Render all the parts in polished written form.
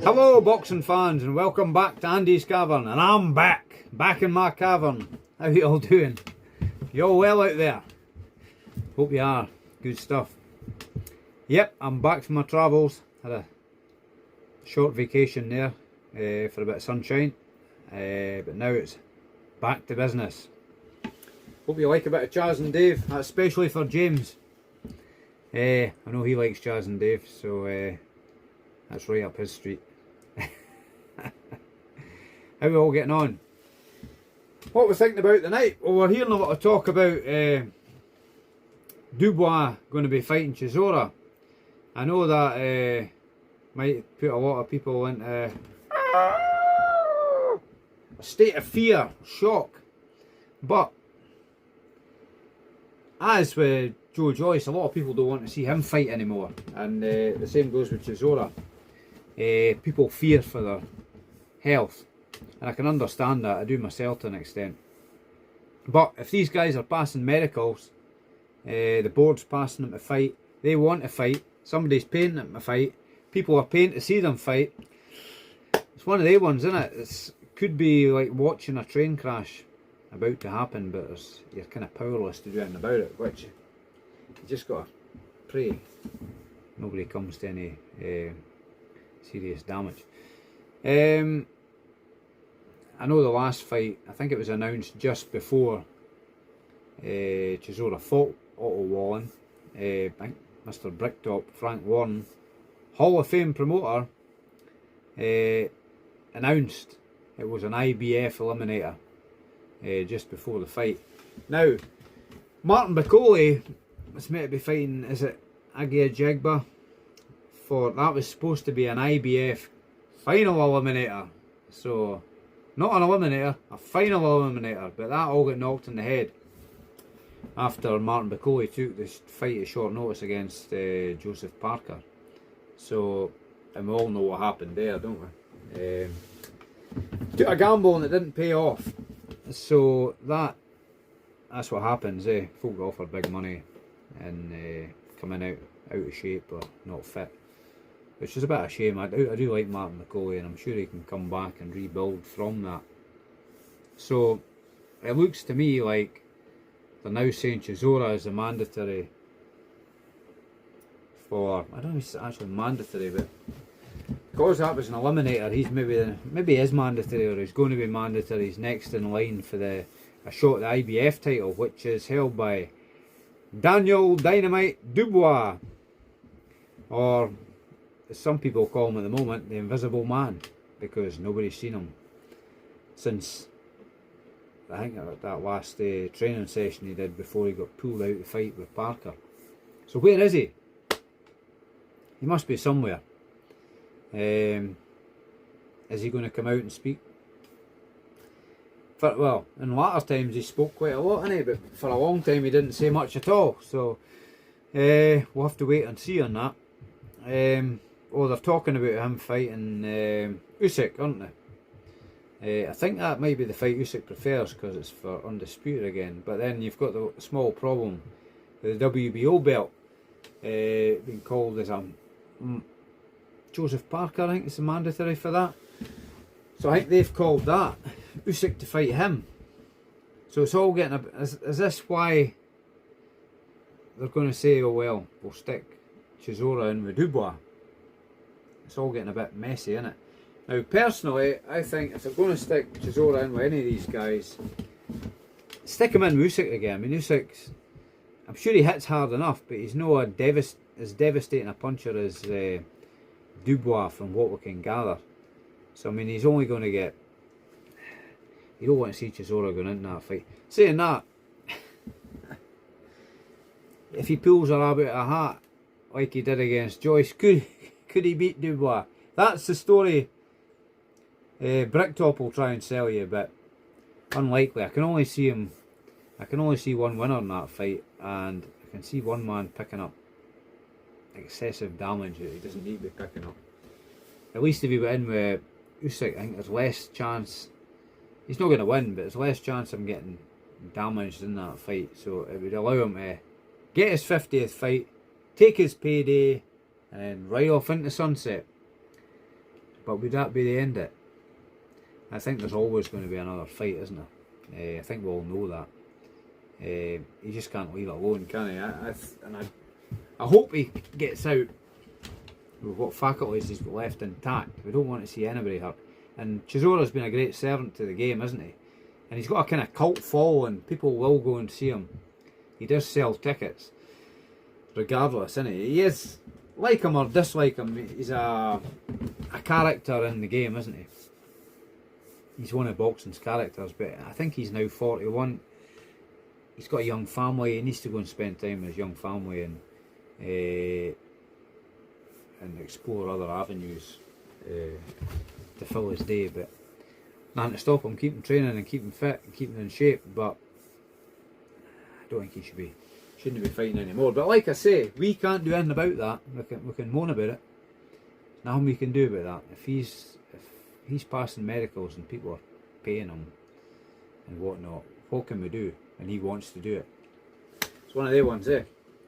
Hello boxing fans and welcome back to Andy's Cavern, and I'm back in my cavern. How you all doing? You all well out there? Hope you are. Good stuff. Yep, I'm back from my travels. Had a short vacation there for a bit of sunshine, but now it's back to business. Hope you like a bit of Chaz and Dave, especially for James. I know he likes Chaz and Dave, so that's right up his street. How are we all getting on? What we're thinking about tonight? Well, we're hearing a lot of talk about Dubois going to be fighting Chisora. I know that might put a lot of people into a state of fear, shock. But as with Joe Joyce, a lot of people don't want to see him fight anymore, and the same goes with Chisora. People fear for their health, and I can understand that. I do myself to an extent. But if these guys are passing medicals, the board's passing them to fight, they want to fight, somebody's paying them to fight, people are paying to see them fight, it's one of the ones, isn't it? It could be like watching a train crash about to happen, but you're kind of powerless to do anything about it, which you just got to pray nobody comes to any serious damage. I know the last fight, I think it was announced just before Chisora fought Otto Wallen. I think Mr. Bricktop, Frank Warren, Hall of Fame promoter, announced it was an IBF eliminator just before the fight. Now, Martin Bakole was meant to be fighting, is it Agia Jegba? That was supposed to be an IBF final eliminator. So, not an eliminator, a final eliminator. But that all got knocked in the head after Martin Bakole took this fight at short notice against Joseph Parker. So, and we all know what happened there, don't we? Took a gamble and it didn't pay off. So, that's what happens, folk offer big money and coming out of shape or not fit. Which is a bit of a shame. I do like Martin Bakole, and I'm sure he can come back and rebuild from that. So it looks to me like they're now saying Chisora is a mandatory for, I don't know if it's actually mandatory, but because that was an eliminator, he's maybe is mandatory, or he's going to be mandatory. He's next in line for a shot at the IBF title, which is held by Daniel Dynamite Dubois, or as some people call him at the moment, the Invisible Man, because nobody's seen him since, I think, that last training session he did before he got pulled out to fight with Parker. So where is he? He must be somewhere. Is he going to come out and speak? Well, in latter times he spoke quite a lot, innit? But for a long time he didn't say much at all. So we'll have to wait and see on that. They're talking about him fighting Usyk, aren't they? I think that might be the fight Usyk prefers because it's for undisputed again. But then you've got the small problem with the WBO belt being called as a Joseph Parker, I think it's a mandatory for that. So I think they've called that Usyk to fight him. So it's all getting a... Is this why they're going to say, oh well, we'll stick Chisora in with Dubois? It's all getting a bit messy, isn't it? Now, personally, I think if they're going to stick Chisora in with any of these guys, stick him in with Usyk again. I mean, Usyk's, I'm sure he hits hard enough, but he's not as devastating a puncher as Dubois, from what we can gather. So, I mean, he's only going to get... You don't want to see Chisora going into that fight. Saying that, if he pulls a rabbit out of a hat, like he did against Joyce, could he beat Dubois? That's the story Bricktop will try and sell you, but unlikely. I can only see one winner in that fight, and I can see one man picking up excessive damage that he doesn't need to be picking up. At least if he went in with Usyk, I think there's less chance. He's not going to win, but there's less chance of him getting damaged in that fight. So it would allow him to get his 50th fight, take his payday, and then ride off into sunset. But would that be the end of it? I think there's always going to be another fight, isn't there? I think we all know that. You just can't leave it alone, can he? I hope he gets out with what faculties he's got left intact. We don't want to see anybody hurt. And Chisora's been a great servant to the game, hasn't he? And he's got a kind of cult following. People will go and see him. He does sell tickets, regardless, isn't he? He is, like him or dislike him, he's a character in the game, isn't he? He's one of boxing's characters, but I think he's now 41. He's got a young family. He needs to go and spend time with his young family and explore other avenues to fill his day. But nothing to stop him keeping training and keeping fit and keeping in shape. But I don't think he shouldn't be fighting anymore. But like I say, we can't do anything about that. We can moan about it. Nothing we can do about that. If he's passing medicals and people are paying him and whatnot, what can we do? And he wants to do it. It's one of their ones, eh?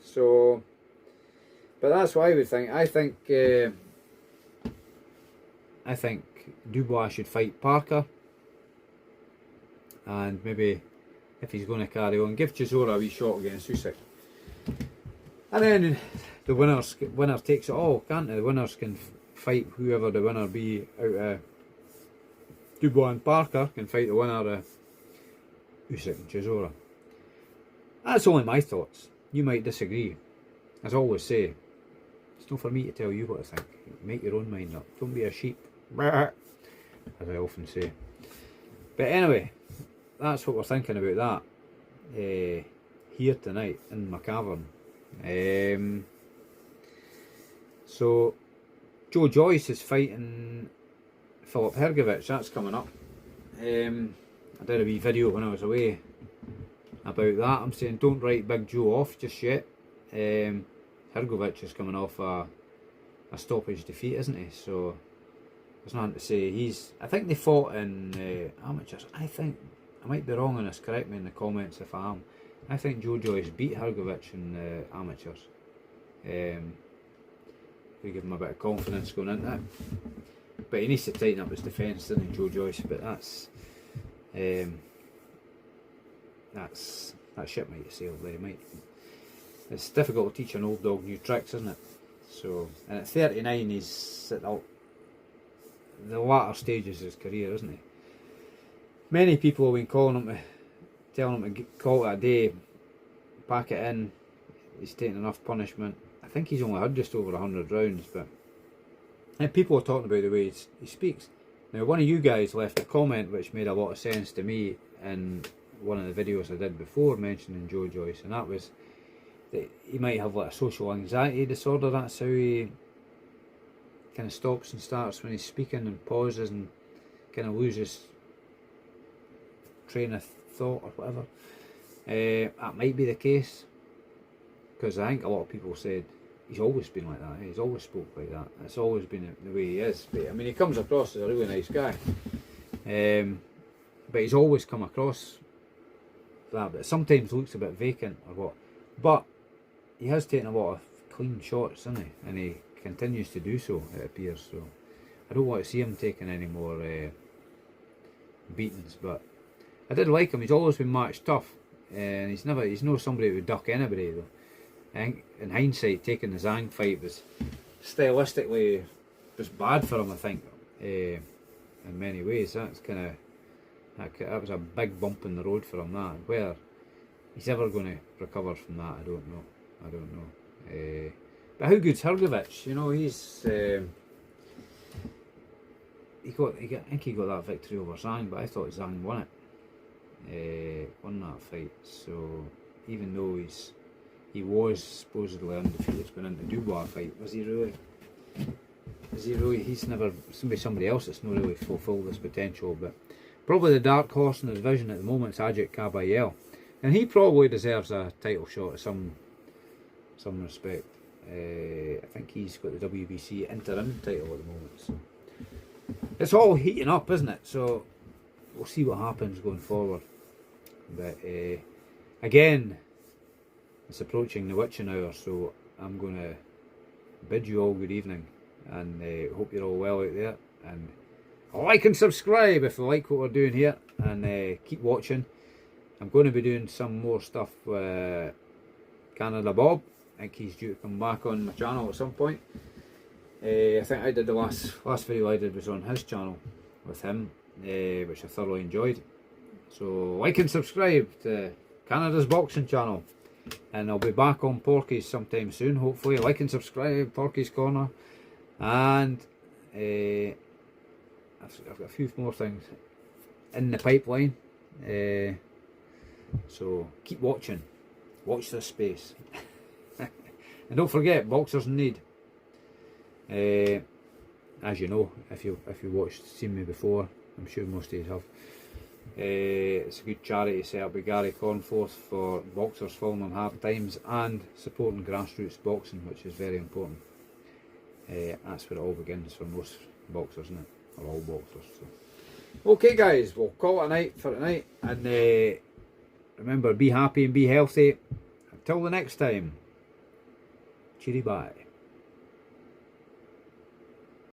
So, but that's what I would think. I think Dubois should fight Parker, and maybe if he's going to carry on, give Chisora a wee shot against Usyk, and then the winner takes it all, can't they? The winners can fight whoever the winner be out of Dubois and Parker can fight the winner of Usyk and Chisora. That's only my thoughts. You might disagree. As I always say, it's not for me to tell you what to think. Make your own mind up. Don't be a sheep. As I often say. But anyway, that's what we're thinking about that here tonight in my cavern. So Joe Joyce is fighting Filip Hrgovic. That's coming up. I did a wee video when I was away about that. I'm saying don't write Big Joe off just yet. Hrgovic is coming off a stoppage defeat, isn't he? So there's nothing to say. I think they fought in amateurs. I might be wrong on this. Correct me in the comments if I am. I think Joe Joyce beat Hrgovic in amateurs. We give him a bit of confidence going into it. But he needs to tighten up his defence, doesn't he, Joe Joyce? But that ship might have sailed there, mate. It's difficult to teach an old dog new tricks, isn't it? So, and at 39, he's at the latter stages of his career, isn't he? Many people have been telling him to call it a day, pack it in. He's taking enough punishment. I think he's only had just over 100 rounds, but and people are talking about the way he speaks. Now, one of you guys left a comment which made a lot of sense to me in one of the videos I did before mentioning Joe Joyce, and that was that he might have like a social anxiety disorder. That's how he kind of stops and starts when he's speaking and pauses and kind of loses train of thought or whatever. That might be the case, because I think a lot of people said he's always been like that. He's always spoke like that. It's always been the way he is. But I mean, he comes across as a really nice guy. But he's always come across that. But sometimes looks a bit vacant or what. But he has taken a lot of clean shots, hasn't he? And he continues to do so, it appears. So I don't want to see him taking any more beatings. But I did like him. He's always been match tough. And he's not somebody who would duck anybody though. I think in hindsight, taking the Zhang fight was stylistically just bad for him. I think in many ways that was a big bump in the road for him. That where he's ever going to recover from that, I don't know. But how good's Hrgovic? You know, he's I think he got that victory over Zhang, but I thought Zhang won it. Won that fight. So even though he was supposedly undefeated going into the Dubois fight, was he really? He's never somebody else that's not really fulfilled his potential. But probably the dark horse in the division at the moment is Ajit Kabayel, and he probably deserves a title shot in some respect. I think he's got the WBC interim title at the moment. So it's all heating up, isn't it? So we'll see what happens going forward. But again, it's approaching the witching hour, so I'm going to bid you all good evening, and hope you're all well out there. And like and subscribe if you like what we're doing here, and keep watching. I'm going to be doing some more stuff with Canada Bob. I think he's due to come back on my channel at some point. I think I did the last video I did was on his channel with him, which I thoroughly enjoyed. So like and subscribe to Canada's Boxing channel, and I'll be back on Porky's sometime soon, hopefully. Like and subscribe, Porky's Corner, and I've got a few more things in the pipeline. So keep watching, watch this space. And don't forget, boxers in need. As you know, if you seen me before, I'm sure most of you have. It's a good charity set up by Gary Cornforth for boxers falling on hard times and supporting grassroots boxing, which is very important. That's where it all begins for most boxers, isn't it? Or all boxers. So. Okay, guys, we'll call it a night for tonight, and remember, be happy and be healthy. Until the next time. Cheery bye.